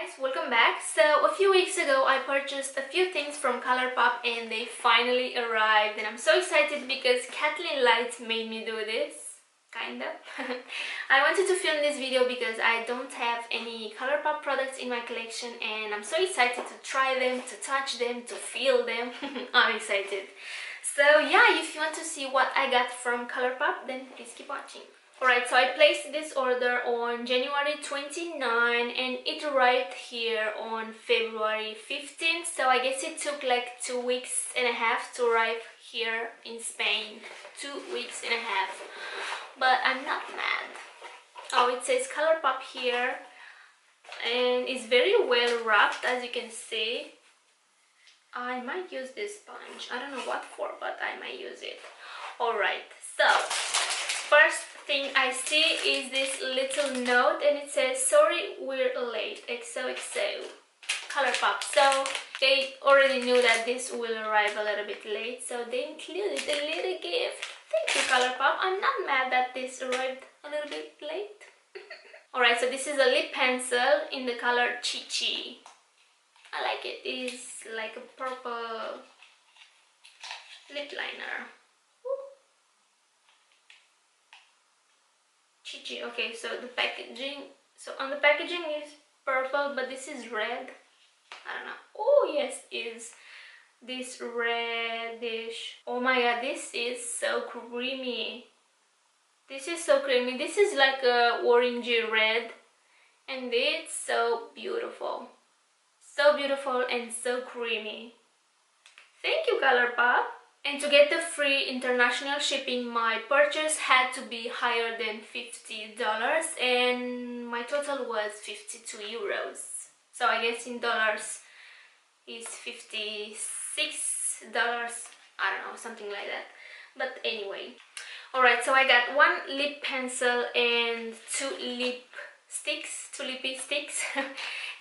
guys, welcome back. So a few weeks ago I purchased a few things from ColourPop and they finally arrived, and I'm so excited because Kathleen Lights made me do this, kind of. I wanted to film this video because I don't have any ColourPop products in my collection and I'm so excited to try them, to touch them, to feel them. I'm excited. So yeah, if you want to see what I got from ColourPop, then please keep watching. Alright, so I placed this order on January 29 and it arrived here on February 15. So I guess it took like 2 weeks and a half to arrive here in Spain. 2 weeks and a half. But I'm not mad. Oh, it says ColourPop here and it's very well wrapped, as you can see. I might use this sponge. I don't know what for, but I might use it. Alright, so first thing I see is this little note and it says, "Sorry, we're late, XOXO, ColourPop." So they already knew that this will arrive a little bit late, so they included a little gift. Thank you, ColourPop. I'm not mad that this arrived a little bit late. Alright, so this is a lip pencil in the color Chi Chi. I like it. It's like a purple lip liner. Chi. Okay, so the packaging, so on the packaging is purple, but this is red. I don't know. Oh yes, is this reddish. Oh my god, this is so creamy. This is so creamy. This is like a orangey red and it's so beautiful. So beautiful and so creamy. Thank you, ColourPop. And to get the free international shipping, my purchase had to be higher than $50 and my total was 52 euros. So I guess in dollars is $56. I don't know, something like that. But anyway. Alright, so I got one lip pencil and two lippy sticks.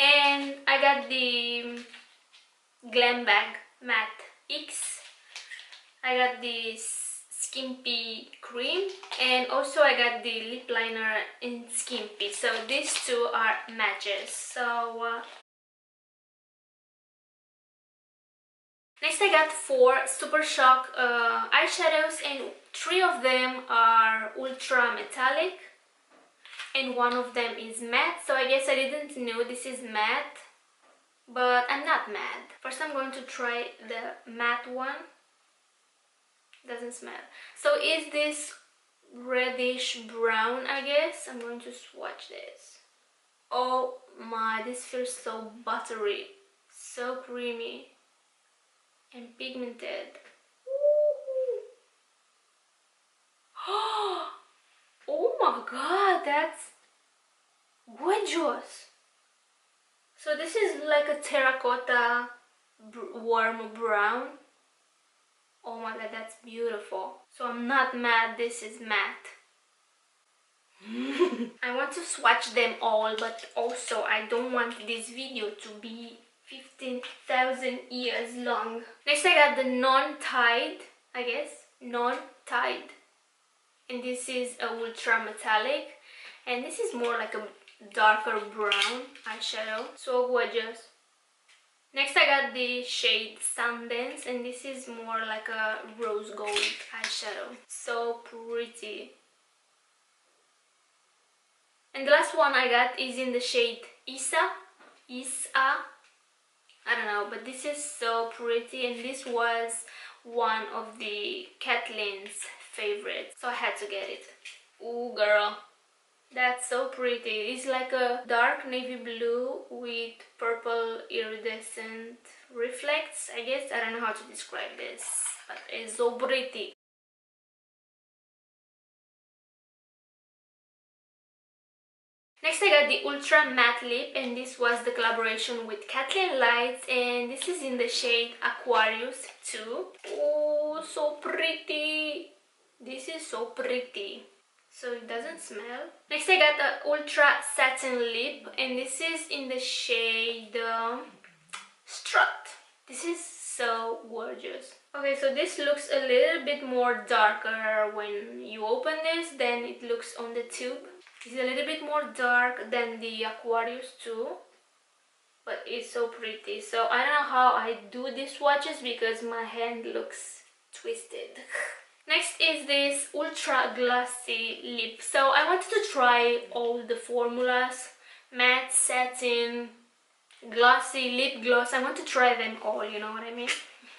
And I got the Glam Bag Matte X. I got this Skimpy cream and also I got the lip liner in Skimpy. So these two are matches. So next I got 4 Super Shock eyeshadows and 3 of them are ultra metallic and 1 of them is matte. So I guess I didn't know this is matte, but I'm not mad. First I'm going to try the matte one. Doesn't smell. So is this reddish brown, I guess. I'm going to swatch this. Oh my, this feels so buttery, so creamy and pigmented. Oh my god, that's gorgeous. So this is like a terracotta warm brown. Oh my god, that's beautiful. So I'm not mad, this is matte. I want to swatch them all, but also I don't want this video to be 15,000 years long. Next I got the non-tide, I guess, non-tide. And this is a ultra metallic. And this is more like a darker brown eyeshadow. So gorgeous. Next I got the shade Sundance and this is more like a rose gold eyeshadow. So pretty. And the last one I got is in the shade Isa. I don't know, but this is so pretty and this was one of the Kathleen's favorites. So I had to get it. Ooh girl. That's so pretty. It's like a dark navy blue with purple iridescent reflects, I guess. I don't know how to describe this, but it's so pretty. Next I got the Ultra Matte Lip and this was the collaboration with Kathleen Lights and this is in the shade Aquarius 2. Oh, so pretty. This is so pretty. So it doesn't smell. Next I got the Ultra Satin Lip and this is in the shade Strut. This is so gorgeous. Okay, so this looks a little bit more darker when you open this than it looks on the tube. It's a little bit more dark than the Aquarius 2. is so pretty. So I don't know how I do these swatches because my hand looks twisted. Next is this ultra glossy lip. So I wanted to try all the formulas, matte, satin, glossy, lip gloss. I want to try them all, you know what I mean?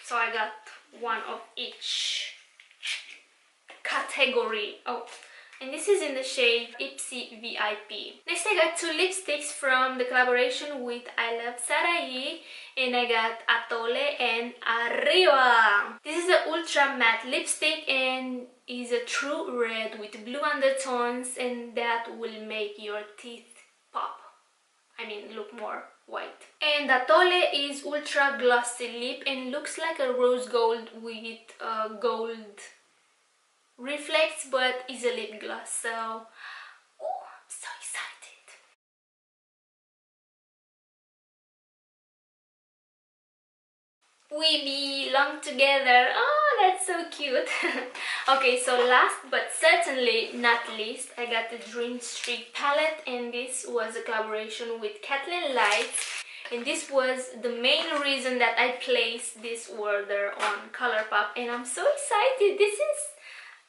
So I got one of each category. Oh, and this is in the shade Ipsy VIP. Next I got two lipsticks from the collaboration with I Love Sarai, and I got Atole and Arriba. This is an ultra matte lipstick and is a true red with blue undertones, and that will make your teeth pop. I mean, look more white. And Atole is ultra glossy lip and looks like a rose gold with gold reflects, but is a lip gloss. So, oh, I'm so excited. We belong together. Oh, that's so cute. Okay, so last but certainly not least, I got the Dream Street palette, and this was a collaboration with Kathleen Lights, and this was the main reason that I placed this order on ColourPop, and I'm so excited. This is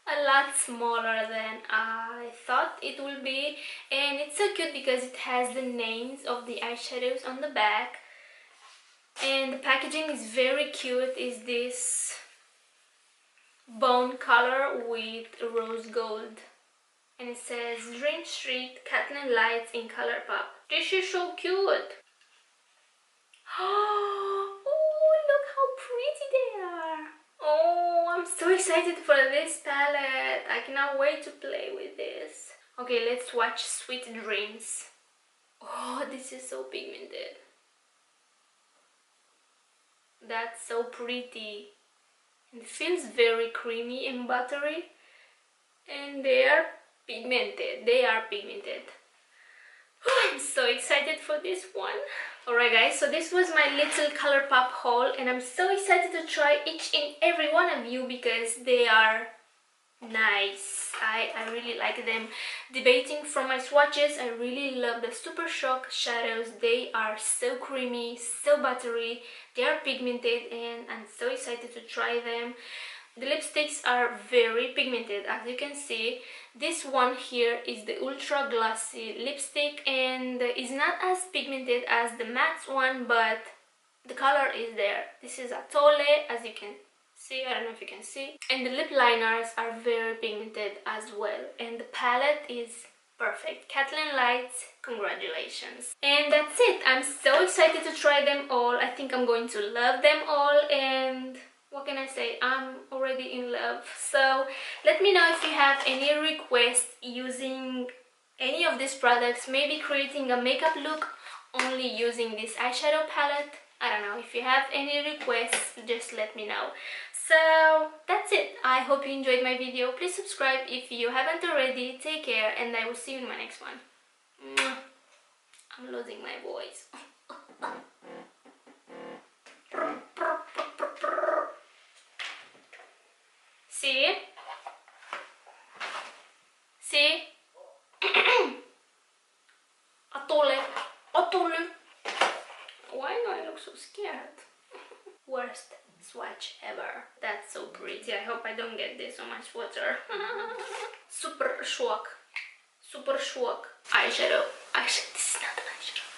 a lot smaller than I thought it would be, and it's so cute because it has the names of the eyeshadows on the back, and the packaging is very cute. Is this bone color with rose gold, and it says Dream Street Kathleen Lights in ColourPop. This is so cute. Oh, look how pretty they are. Oh, I'm so excited for this palette. I cannot wait to play with this. Okay, let's watch Sweet Dreams. Oh, this is so pigmented. That's so pretty. It feels very creamy and buttery. And they are pigmented. They are pigmented. I'm so excited for this one. Alright guys, so this was my little ColourPop haul, and I'm so excited to try each and every one of you because they are nice. I really like them. Debating from my swatches, I really love the Super Shock shadows. They are so creamy, so buttery, they are pigmented, and I'm so excited to try them. The lipsticks are very pigmented, as you can see. This one here is the ultra glossy lipstick and is not as pigmented as the matte one, but the color is there. This is Atole, as you can see. I don't know if you can see. And the lip liners are very pigmented as well. And the palette is perfect. Kathleen Lights, congratulations. And that's it. I'm so excited to try them all. I think I'm going to love them all, and what can I say? I'm already in love. So let me know if you have any requests using any of these products, maybe creating a makeup look only using this eyeshadow palette. I don't know. If you have any requests, just let me know. So that's it. I hope you enjoyed my video. Please subscribe if you haven't already. Take care, and I will see you in my next one. Mwah. I'm losing my voice. See? See? Atole. Atole. Why do I look so scared? Worst swatch ever. That's so pretty. I hope I don't get this on my sweater. Super Shock. Super Shock eyeshadow. Actually, this is not